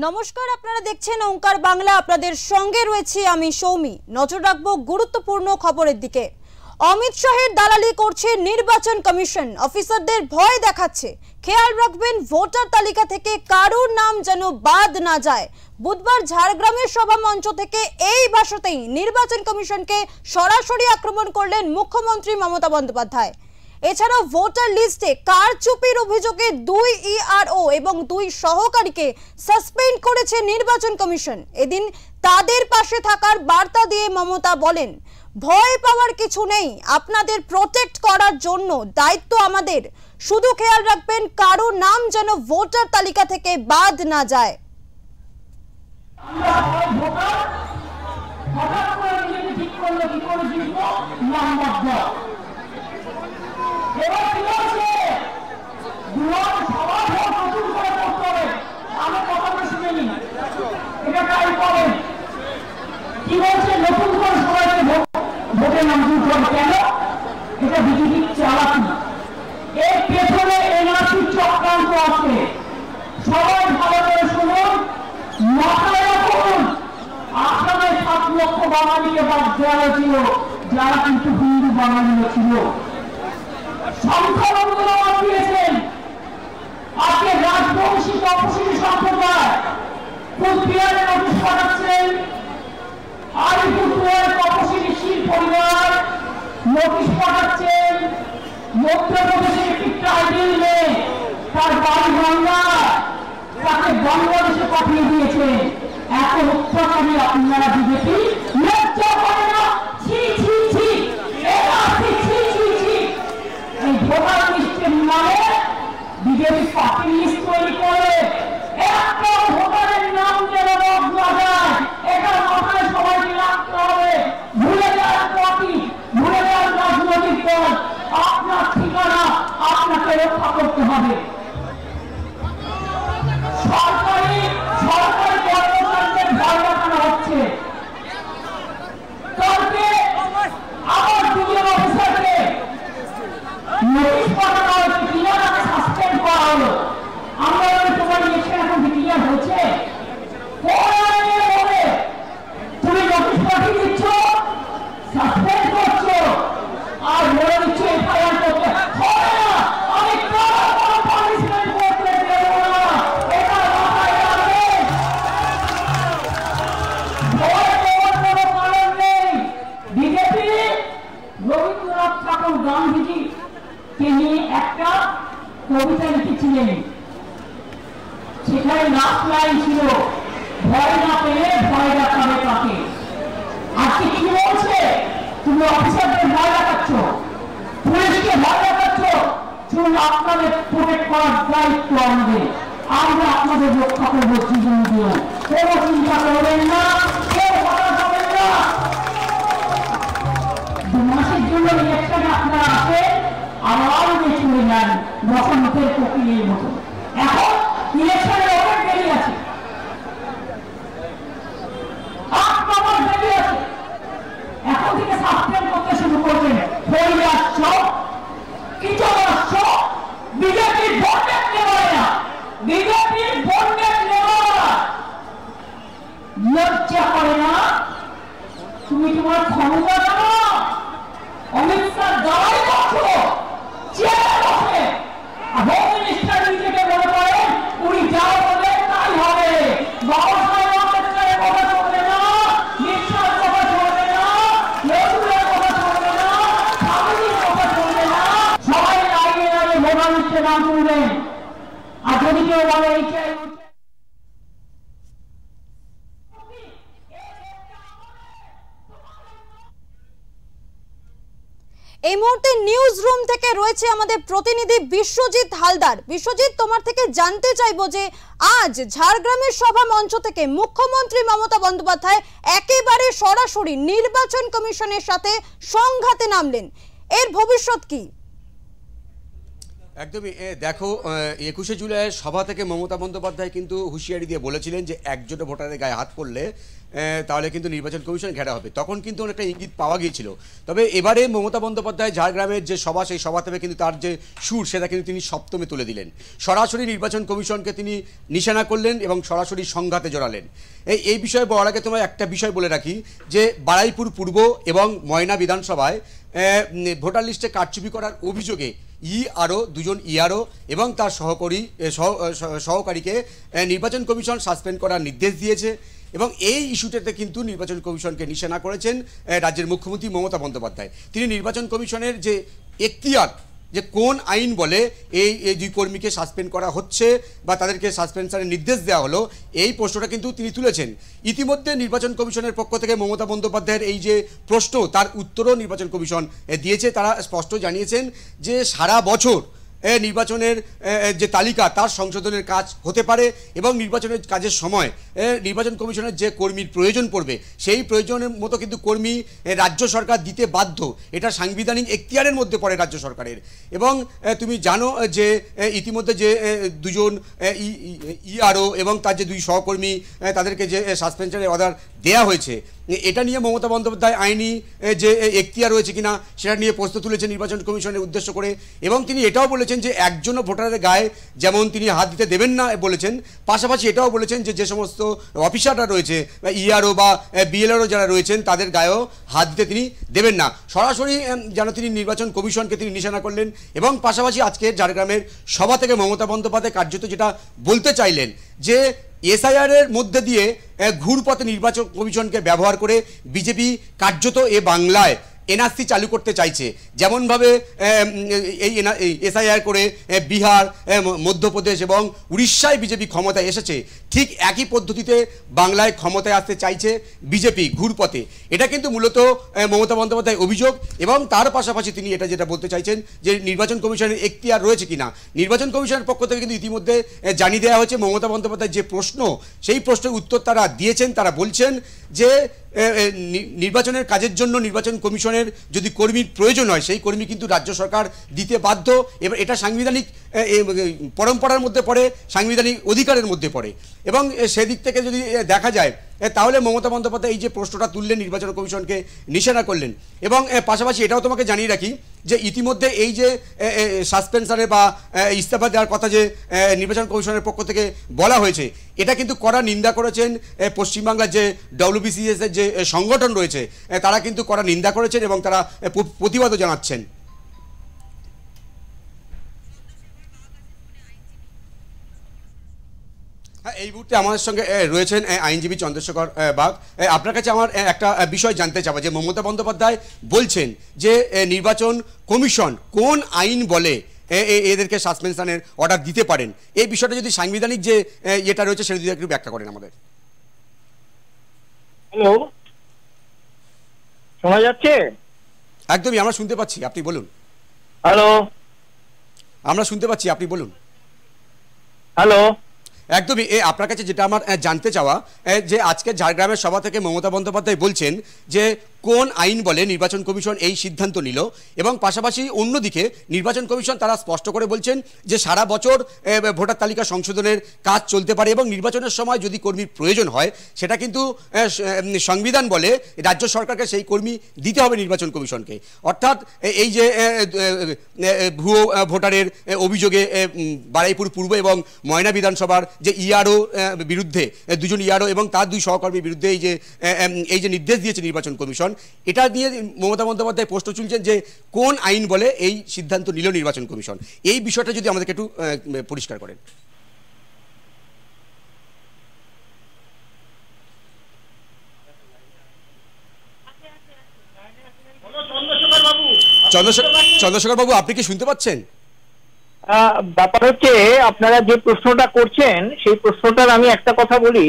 নমস্কার, আপনারা দেখছেন ওঙ্কার বাংলা। আপনাদের সঙ্গে রয়েছে আমি সৌমি। নজর রাখবো গুরুত্বপূর্ণ খবরের দিকে। অমিত শাহের দালালি করছে নির্বাচন কমিশন, অফিসারদের ভয় দেখাচ্ছে। খেয়াল রাখবেন ভোটার তালিকা থেকে কারোর নাম যেন বাদ না যায়। বুধবার ঝাড়গ্রামের সভা মঞ্চ থেকে এই ভাষাতেই নির্বাচন কমিশনকে সরাসরি আক্রমণ করলেন মুখ্যমন্ত্রী মমতা বন্দ্যোপাধ্যায়। এছাড়াও ভোটার লিস্টে কারচুপির অভিযোগে 2 ইআরও এবং 2 সহকারীকে সাসপেন্ড করেছে নির্বাচন কমিশন। এদিন তাদের পাশে থাকার বার্তা দিয়ে মমতা বলেন, ভয় পাওয়ার কিছু নেই, আপনাদের প্রোটেক্ট করার জন্য দায়িত্ব আমাদের। শুধু খেয়াল রাখবেন কারো নাম যেন ভোটার তালিকা থেকে বাদ না যায়। সবাই ভালো করে শুনুন, মাথায় রাখুন, আসামে 7 লক্ষ বাঙালিকে বাদ দেওয়া ছিল, যারা কিন্তু হিন্দু বাঙালিও ছিল। সংখ্যালঘুরা বাদ দিয়েছেন। আজকে রাজবংশী তপশিলি সম্প্রদায় কুচবিহারে নোটিশ পাঠাচ্ছেন। আলিপুরদুয়ারের তপশিলি শিল পরিবার নোটিশ পাঠাচ্ছেন। মধ্যপ্রদেশের একটি ট্রাইবেল মেয়ে, তার বাড়ি ভাঙ্গা, তাকে বাংলাদেশে পাঠিয়ে দিয়েছে। এত হত্যাকারী আপনারা বিজেপি লজ্জা করে না? ছি ছি ছি, এই ভোটার লিস্টের নামে বিজেপি পার্টি লিস্ট তৈরি করে একটা ভোটারের নাম যেন বাদ না যায়, এটা মাথায় সবাইকে রাখতে হবে। ভুলে যান পার্টি, ভুলে যান রাজনৈতিক দল, আপনার ঠিকানা আপনাকে রক্ষা করতে হবে। সরকারি কর্মচারীদের ভয় দেখানো হচ্ছে। কালকে আবার 2 অফিসারকে নোটিশ পাঠানো হয়েছে, তিনাকে সাসপেন্ড করা হলো। আমরা তোমার ইলেকশন এখন ডিক্লেয়ার হয়েছে, তুমি নোটিশ পাঠিয়ে দিচ্ছ, সাসপেন্ড করছো, আর বলে দিচ্ছ এফআইআর করতে হবে না। আমি কারো কোনো পানিশমেন্ট করতে দেব না, এটা মাথায় রাখবেন। ভয় পাওয়ার কোনো কারণ নেই। বিজেপি রবীন্দ্রনাথ ঠাকুর গান্ধীজিকে নিয়ে একটা কবিতা লিখেছিলেন, সেখানে লাস্ট লাইন ছিল, ভয় না পেলে ভয় দেখাবে তাকে। আজকে কি বলছে? তুমি অফিসারদের ভয় দেখাচ্ছ, পুলিশকে ভয় দেখাচ্ছ। শুনুন, আপনাদের প্রোটেক্ট করার দায়িত্ব আমাদের, আমরা আপনাদের রক্ষা করবো জীবন দিয়ে। কোনো চিন্তা করবেন না, কেউ হতাশ হবেন না। 2 মাসের জন্য ইলেকশনে আপনারা আসেন, আবার চলে যান বসন্তের কোকিলের মতো। এখন ইলেকশনের অনেক দেরি আছে, 8 মাস দেরি আছে। এখন থেকে সাসপেন্ড করতে শুরু করবেন। হয়ে আসছ, কিছু আসছ, বিজেপির ভোটের নেওয়া, বিজেপির ভোটের নেওয়া লজ্জা করে না? তুমি তোমার ক্ষমতা জানো? অমিত শাহ দাঁড়াই করছো চেয়ারে বসে, হোম মিনিস্টার নিজেকে মনে করেন উনি যা বলে তাই হবে। বাবা সাহেব আম্বেদকরের কথা শুনবে না, নিঃশ্বাস কথা শুনবে না, নজরুলের কথা শুনবে না, স্বামীজির কথা শুনবে না। সবাই দাঁড়িয়ে দাঁড়িয়ে ভোটার লিস্টে নাম তুলবেন। আর যদি কেউ বলে এই চাই এই মুহূর্তে নিউজ রুম থেকে রয়েছে আমাদের প্রতিনিধি বিশ্বজিৎ হালদার। বিশ্বজিৎ, তোমার থেকে জানতে চাইবো যে আজ ঝাড়গ্রামের সভা মঞ্চ থেকে মুখ্যমন্ত্রী মমতা বন্দ্যোপাধ্যায় একেবারে সরাসরি নির্বাচন কমিশনের সাথে সংঘাতে নামলেন, এর ভবিষ্যৎ কি? একদমই দেখো, 21শে জুলাই সভা থেকে মমতা বন্দ্যোপাধ্যায় কিন্তু হুঁশিয়ারি দিয়ে বলেছিলেন যে একজোট ভোটারের গায়ে হাত পড়লে তাহলে কিন্তু নির্বাচন কমিশন ঘেরা হবে, তখন কিন্তু অনেকটা ইঙ্গিত পাওয়া গিয়েছিল। তবে এবারে মমতা বন্দ্যোপাধ্যায় ঝাড়গ্রামের যে সভা, সেই সভা থেকে কিন্তু তার যে সুর সেটা কিন্তু তিনি সপ্তমে তুলে দিলেন। সরাসরি নির্বাচন কমিশনকে তিনি নিশানা করলেন এবং সরাসরি সংঘাতে জড়ালেন। এই বিষয়ে বলার আগে তোমায় একটা বিষয় বলে রাখি যে বারুইপুর পূর্ব এবং ময়না বিধানসভায় ভোটার লিস্টে কারচুপি করার অভিযোগে দুজন ইআরও এবং তার সহকারীকে নির্বাচন কমিশন সাসপেন্ড করার নির্দেশ দিয়েছে এবং এই ইস্যুটাতে কিন্তু নির্বাচন কমিশনকে নিশানা করেছেন রাজ্যের মুখ্যমন্ত্রী মমতা বন্দ্যোপাধ্যায়। তিনি নির্বাচন কমিশনের যে এখতিয়ার, যে কোন আইন বলে এই দুই কর্মীকে সাসপেন্ড করা হচ্ছে বা তাদেরকে সাসপেনশনের নির্দেশ দেওয়া হলো, এই প্রশ্নটা কিন্তু তিনি তুলেছেন। ইতিমধ্যে নির্বাচন কমিশনের পক্ষ থেকে মমতা বন্দ্যোপাধ্যায়ের এই যে প্রশ্ন, তার উত্তরও নির্বাচন কমিশন দিয়েছে। তারা স্পষ্ট জানিয়েছেন যে সারা বছর নির্বাচনের যে তালিকা তার সংশোধনের কাজ হতে পারে এবং নির্বাচনের কাজের সময় নির্বাচন কমিশনের যে কর্মীর প্রয়োজন পড়বে সেই প্রয়োজনের মতো কিন্তু কর্মী রাজ্য সরকার দিতে বাধ্য। এটা সাংবিধানিক এখতিয়ারের মধ্যে পড়ে রাজ্য সরকারের। এবং তুমি জানো যে ইতিমধ্যে যে দুজন ইআরও এবং তার যে দুই সহকর্মী তাদেরকে যে সাসপেনশনের অর্ডার দেয়া হয়েছে, এটা নিয়ে মমতা বন্দ্যোপাধ্যায় আইনি যে এখতিয়ার রয়েছে কিনা সেটা নিয়ে প্রশ্ন তুলেছেন নির্বাচন কমিশনের উদ্দেশ্য করে। এবং তিনি এটাও বলেছেন যে একজনও ভোটারের গায়ে যেমন তিনি হাত দিতে দেবেন না বলেছেন, পাশাপাশি এটাও বলেছেন যে যে সমস্ত অফিসাররা রয়েছে বা ইআরও বা বিএলআরও যারা রয়েছেন তাদের গায়েও হাত দিতে তিনি দেবেন না। সরাসরি যেন তিনি নির্বাচন কমিশনকে তিনি নিশানা করলেন এবং পাশাপাশি আজকে ঝাড়গ্রামের সভা থেকে মমতা বন্দ্যোপাধ্যায় কার্যত যেটা বলতে চাইলেন যে এসআইআরের মধ্যে দিয়ে ঘুরপথে নির্বাচন কমিশনকে ব্যবহার করে বিজেপি কার্যত বাংলায় এনআরসি চালু করতে চাইছে। যেমনভাবে এই এসআইআর করে বিহার, মধ্যপ্রদেশ এবং উড়িষ্যায় বিজেপি ক্ষমতায় এসেছে, ঠিক একই পদ্ধতিতে বাংলায় ক্ষমতায় আসতে চাইছে বিজেপি ঘুরপথে। এটা কিন্তু মূলত মমতা বন্দ্যোপাধ্যায়ের অভিযোগ এবং তার পাশাপাশি তিনি এটা যেটা বলতে চাইছেন যে নির্বাচন কমিশনের এখতিয়ার রয়েছে কিনা। নির্বাচন কমিশনের পক্ষ থেকে কিন্তু ইতিমধ্যে জানিয়ে দেওয়া হয়েছে মমতা বন্দ্যোপাধ্যায়ের যে প্রশ্ন, সেই প্রশ্নের উত্তর তারা দিয়েছেন। তারা বলছেন যে নির্বাচনের কাজের জন্য নির্বাচন কমিশনের যদি কর্মীর প্রয়োজন হয় সেই কর্মী কিন্তু রাজ্য সরকার দিতে বাধ্য। এবার এটা সাংবিধানিক পরম্পরার মধ্যে পড়ে, সাংবিধানিক অধিকারের মধ্যে পড়ে এবং সেদিক থেকে যদি দেখা যায় তাহলে মমতা বন্দ্যোপাধ্যায় এই যে প্রশ্নটা তুললেন নির্বাচন কমিশনকে নিশানা করলেন। এবং পাশাপাশি এটাও তোমাকে জানিয়ে রাখি যে ইতিমধ্যে এই যে সাসপেনশনের বা ইস্তফা দেওয়ার কথা যে নির্বাচন কমিশনের পক্ষ থেকে বলা হয়েছে, এটা কিন্তু কড়া নিন্দা করেছেন পশ্চিমবাংলার যে WBCS এর যে সংগঠন রয়েছে, তারা কিন্তু কড়া নিন্দা করেছেন এবং তারা প্রতিবাদও জানাচ্ছেন। এই মুহূর্তে আমাদের সঙ্গে রয়েছেন আইনজীবী চন্দ্রশেখর বাগ। আপনার কাছে আমার একটা বিষয় জানতে চাবো যে মমতা বন্দ্যোপাধ্যায় বলছেন যে নির্বাচন কমিশন কোন আইন বলে এদেরকে সাসপেনশনের অর্ডার দিতে পারেন, এই বিষয়টা যদি সাংবিধানিক যে এটা রয়েছে সেটা যদি একটু ব্যাখ্যা করেন আমাদের। হ্যালো, শোনা যাচ্ছে? একদমই, আমরা শুনতে পাচ্ছি, আপনি বলুন। হ্যালো, আমরা শুনতে পাচ্ছি, আপনি বলুন। হ্যালো, একদমই। আপনার কাছে যেটা আমার জানতে চাওয়া যে আজকে ঝাড়গ্রামের সভা থেকে মমতা বন্দ্যোপাধ্যায় বলছেন যে কোন আইন বলে নির্বাচন কমিশন এই সিদ্ধান্ত নিল এবং পাশাপাশি অন্যদিকে নির্বাচন কমিশন তারা স্পষ্ট করে বলছেন যে সারা বছর ভোটার তালিকা সংশোধনের কাজ চলতে পারে এবং নির্বাচনের সময় যদি কর্মীর প্রয়োজন হয় সেটা কিন্তু সংবিধান বলে রাজ্য সরকারকে সেই কর্মী দিতে হবে নির্বাচন কমিশনকে। অর্থাৎ এই যে ভুয়ো ভোটারের অভিযোগে বারুইপুর পূর্ব এবং ময়না বিধানসভার যে ইআরও বিরুদ্ধে দুজন ইআরও এবং তার দুই সহকর্মীর বিরুদ্ধে এই যে নির্দেশ দিয়েছে নির্বাচন কমিশন, এটা নিয়ে মমতা বন্দ্যোপাধ্যায় প্রশ্ন তুলছেন যে কোন আইন বলে এই সিদ্ধান্ত নিল নির্বাচন কমিশন। এই বিষয়টা যদি আমাদেরকে একটু পরিষ্কার করেন। চন্দ্রশেখর বাবু, আপনি কি শুনতে পাচ্ছেন? ব্যাপার হচ্ছে আপনারা যে প্রশ্নটা করছেন সেই প্রশ্নটার আমি একটা কথা বলি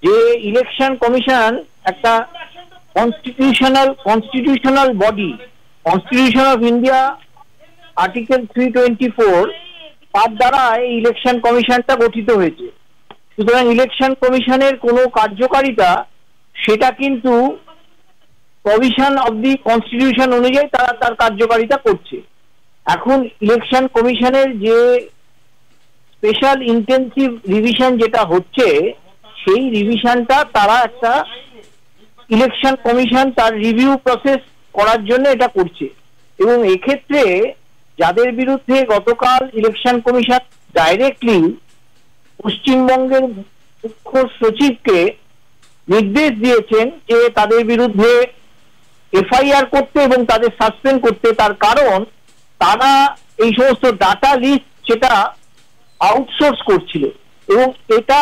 যে ইলেকশন কমিশন একটা constitutional body. Constitution of India article 324 তার দ্বারা এই ইলেকশন কমিশনটা গঠিত হয়েছে। সুতরাং ইলেকশন কমিশনের কোনো কার্যকারিতা সেটা কিন্তু প্রভিশন অফ দি কনস্টিটিউশন অনুযায়ী তারা তার কার্যকারিতা করছে। এখন ইলেকশন কমিশনের যে স্পেশাল ইন্টেনসিভ রিভিশন যেটা হচ্ছে সেই রিভিশনটা তারা একটা ইলেকশন কমিশন তার রিভিউ প্রসেস করার জন্য এটা করছে। এবং এক্ষেত্রে যাদের বিরুদ্ধে গতকাল ইলেকশন কমিশন ডাইরেক্টলি পশ্চিমবঙ্গের মুখ্য সচিবকে নির্দেশ দিয়েছেন যে তাদের বিরুদ্ধে এফআইআর করতে এবং তাদের সাসপেন্ড করতে, তার কারণ তারা এই সমস্ত ডাটা লিস্ট সেটা আউটসোর্স করছিল এবং এটা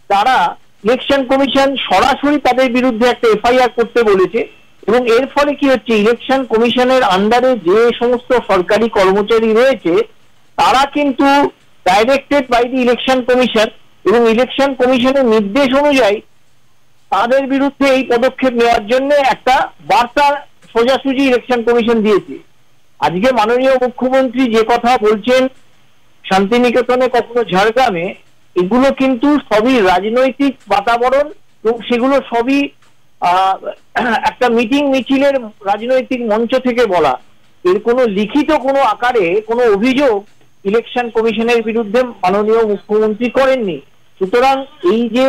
তারা ইলেকশন কমিশন সরাসরি তাদের বিরুদ্ধে একটা এফআইআর করতে বলেছে। এবং এর ফলে কি হচ্ছে, ইলেকশন কমিশনের আন্ডারে যে সমস্ত সরকারি কর্মচারী রয়েছে তারা কিন্তু directed by the election commission এবং ইলেকশন কমিশনের নির্দেশ অনুযায়ী তাদের বিরুদ্ধে এই পদক্ষেপ নেওয়ার জন্য একটা বার্তা সোজাসুজি ইলেকশন কমিশন দিয়েছে। আজকে মাননীয় মুখ্যমন্ত্রী যে কথা বলছেন শান্তিনিকেতনে কখনো ঝাড়গ্রামে, এগুলো কিন্তু সবই রাজনৈতিক বাতাবরণ এবং সেগুলো সবই একটা মিটিং মিছিলের রাজনৈতিক মঞ্চ থেকে বলা। এর কোনো লিখিত কোনো আকারে কোনো অভিযোগ ইলেকশন কমিশনের বিরুদ্ধে মাননীয় মুখ্যমন্ত্রী করেননি। সুতরাং এই যে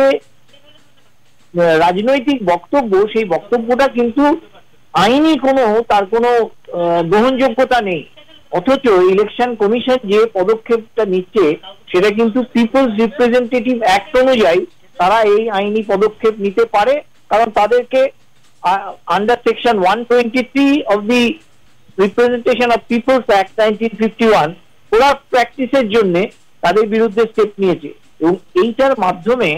রাজনৈতিক বক্তব্য, সেই বক্তব্যটা কিন্তু আইনি কোনো তার কোনো গ্রহণযোগ্যতা নেই। অথচ ইলেকশন কমিশন যে পদক্ষেপটা নিচ্ছে সেটা কিন্তু পিপলস রিপ্রেজেন্টেটিভ অ্যাক্ট অনুযায়ী তারা এই আইনি পদক্ষেপ নিতে পারে, কারণ তাদেরকে under section 123 of the representation of peoples act 1951 ওরা প্র্যাকটিসের জন্য তাদের বিরুদ্ধে স্টেপ নিয়েছে। এবং এইটার মাধ্যমে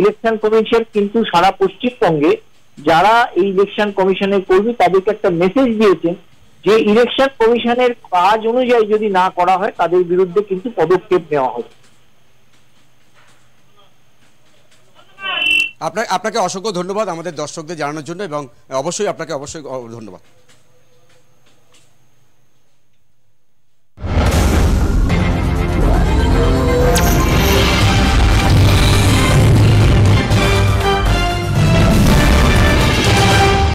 ইলেকশন কমিশন কিন্তু সারা পশ্চিমবঙ্গে যারা এই ইলেকশন কমিশনের কর্মী তাদেরকে একটা মেসেজ দিয়েছেন যে ইলেকশন কমিশনের কাজ অনুযায়ী যদি না করা হয় তাদের বিরুদ্ধে কিন্তু পদক্ষেপ নেওয়া হবে। আপনাকে অসংখ্য ধন্যবাদ আমাদের দর্শকদের জানানোর জন্য এবং অবশ্যই আপনাকে ধন্যবাদ।